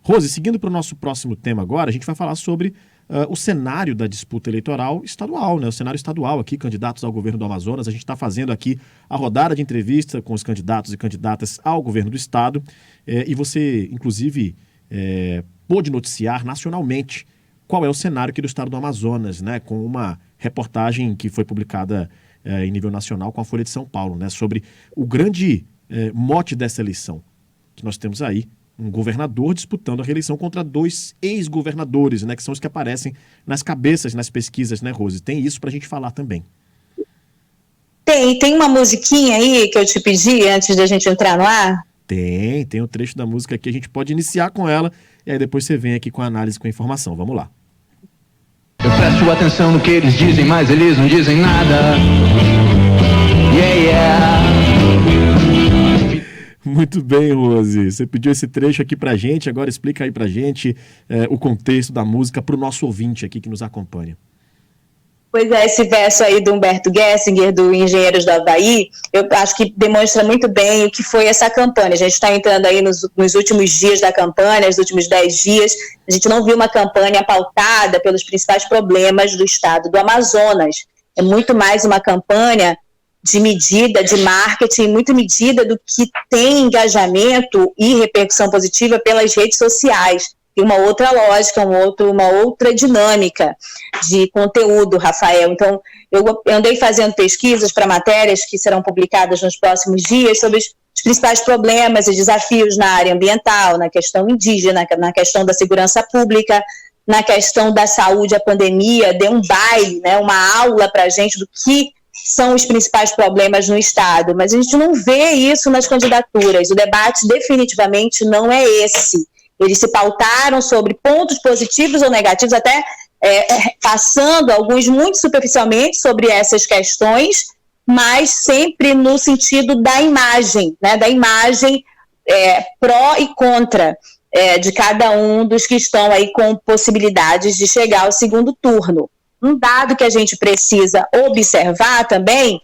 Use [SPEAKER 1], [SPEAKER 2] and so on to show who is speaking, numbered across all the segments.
[SPEAKER 1] Rose, seguindo para o nosso próximo tema agora, a gente vai falar sobre o cenário da disputa eleitoral estadual, né? O cenário estadual aqui, candidatos ao governo do Amazonas. A gente está fazendo aqui a rodada de entrevista com os candidatos e candidatas ao governo do estado. E você, inclusive, pôde noticiar nacionalmente qual é o cenário aqui do estado do Amazonas, né? Com uma reportagem que foi publicada em nível nacional com a Folha de São Paulo, né? Sobre o grande mote dessa eleição, que nós temos aí um governador disputando a reeleição contra 2 ex-governadores, né, que são os que aparecem nas cabeças, nas pesquisas, né, Rose? Tem isso para a gente falar também.
[SPEAKER 2] Tem uma musiquinha aí que eu te pedi antes da gente entrar no ar?
[SPEAKER 1] Tem um trecho da música aqui, a gente pode iniciar com ela, e aí depois você vem aqui com a análise, com a informação. Vamos lá.
[SPEAKER 3] Eu presto atenção no que eles dizem, mas eles não dizem nada. Yeah.
[SPEAKER 1] Muito bem, Rose. Você pediu esse trecho aqui pra gente, agora explica aí pra gente o contexto da música pro nosso ouvinte aqui que nos acompanha.
[SPEAKER 2] Pois é, esse verso aí do Humberto Gessinger, do Engenheiros do Havaí, eu acho que demonstra muito bem o que foi essa campanha. A gente está entrando aí nos últimos dias da campanha, nos últimos 10 dias, a gente não viu uma campanha pautada pelos principais problemas do estado do Amazonas. É muito mais uma campanha de medida, de marketing, muito medida do que tem engajamento e repercussão positiva pelas redes sociais. Tem uma outra lógica, uma outra dinâmica de conteúdo, Rafael. Então, eu andei fazendo pesquisas para matérias que serão publicadas nos próximos dias sobre os principais problemas e desafios na área ambiental, na questão indígena, na questão da segurança pública, na questão da saúde, a pandemia, deu um baile, né, uma aula para a gente do que são os principais problemas no estado, mas a gente não vê isso nas candidaturas. O debate definitivamente não é esse. Eles se pautaram sobre pontos positivos ou negativos, até passando alguns muito superficialmente sobre essas questões, mas sempre no sentido da imagem, né, da imagem pró e contra de cada um dos que estão aí com possibilidades de chegar ao segundo turno. Um dado que a gente precisa observar também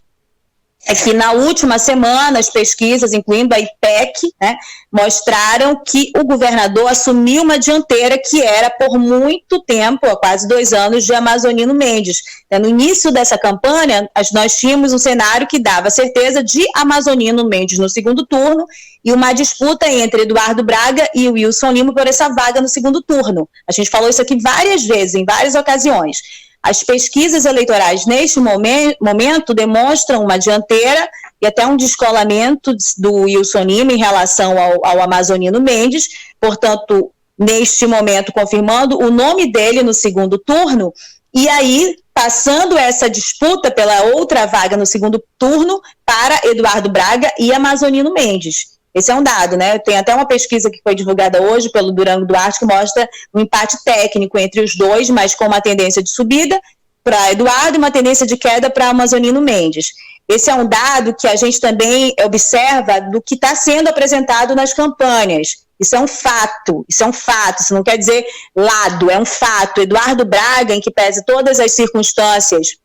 [SPEAKER 2] é que na última semana as pesquisas, incluindo a IPEC, né, mostraram que o governador assumiu uma dianteira que era por muito tempo, há quase 2 anos, de Amazonino Mendes. No início dessa campanha, nós tínhamos um cenário que dava certeza de Amazonino Mendes no segundo turno e uma disputa entre Eduardo Braga e Wilson Lima por essa vaga no segundo turno. A gente falou isso aqui várias vezes, em várias ocasiões. As pesquisas eleitorais, neste momento, demonstram uma dianteira e até um descolamento do Wilson Lima em relação ao Amazonino Mendes, portanto, neste momento, confirmando o nome dele no segundo turno, e aí, passando essa disputa pela outra vaga no segundo turno para Eduardo Braga e Amazonino Mendes. Esse é um dado, né? Tem até uma pesquisa que foi divulgada hoje pelo Durango Duarte que mostra um empate técnico entre os dois, mas com uma tendência de subida para Eduardo e uma tendência de queda para Amazonino Mendes. Esse é um dado que a gente também observa do que está sendo apresentado nas campanhas. Isso é um fato, isso não quer dizer lado, é um fato. Eduardo Braga, em que pese todas as circunstâncias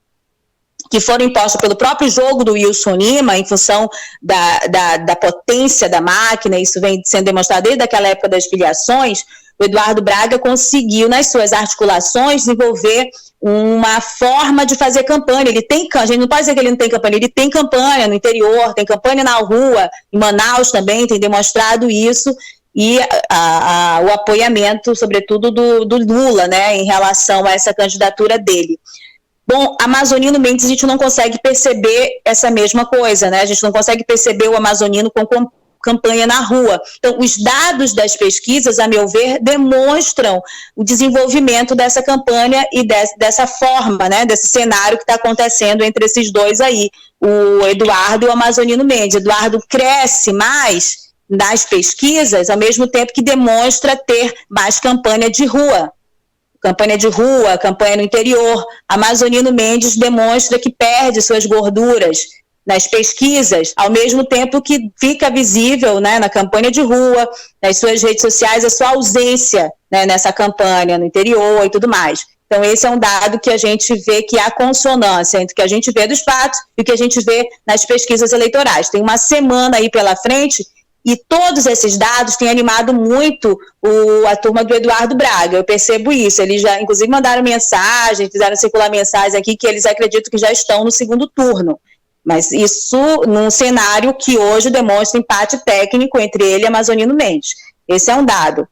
[SPEAKER 2] que foram impostas pelo próprio jogo do Wilson Lima, em função da potência da máquina, isso vem sendo demonstrado desde aquela época das filiações, o Eduardo Braga conseguiu, nas suas articulações, desenvolver uma forma de fazer campanha. A gente não pode dizer que ele não tem campanha, ele tem campanha no interior, tem campanha na rua, em Manaus também, tem demonstrado isso, e o apoiamento, sobretudo, do Lula, né, em relação a essa candidatura dele. Bom, Amazonino Mendes, a gente não consegue perceber essa mesma coisa, né? A gente não consegue perceber o amazonino com campanha na rua. Então, os dados das pesquisas, a meu ver, demonstram o desenvolvimento dessa campanha e dessa forma, né? Desse cenário que está acontecendo entre esses dois aí, o Eduardo e o Amazonino Mendes. Eduardo cresce mais nas pesquisas, ao mesmo tempo que demonstra ter mais campanha de rua, campanha no interior. Amazonino Mendes demonstra que perde suas gorduras nas pesquisas, ao mesmo tempo que fica visível, né, na campanha de rua, nas suas redes sociais, a sua ausência, né, nessa campanha no interior e tudo mais. Então, esse é um dado que a gente vê que há consonância entre o que a gente vê dos fatos e o que a gente vê nas pesquisas eleitorais. Tem uma semana aí pela frente E todos esses dados têm animado muito a turma do Eduardo Braga, eu percebo isso. Eles já, inclusive, mandaram mensagem, fizeram circular mensagens aqui que eles acreditam que já estão no segundo turno. Mas isso num cenário que hoje demonstra empate técnico entre ele e Amazonino Mendes. Esse é um dado.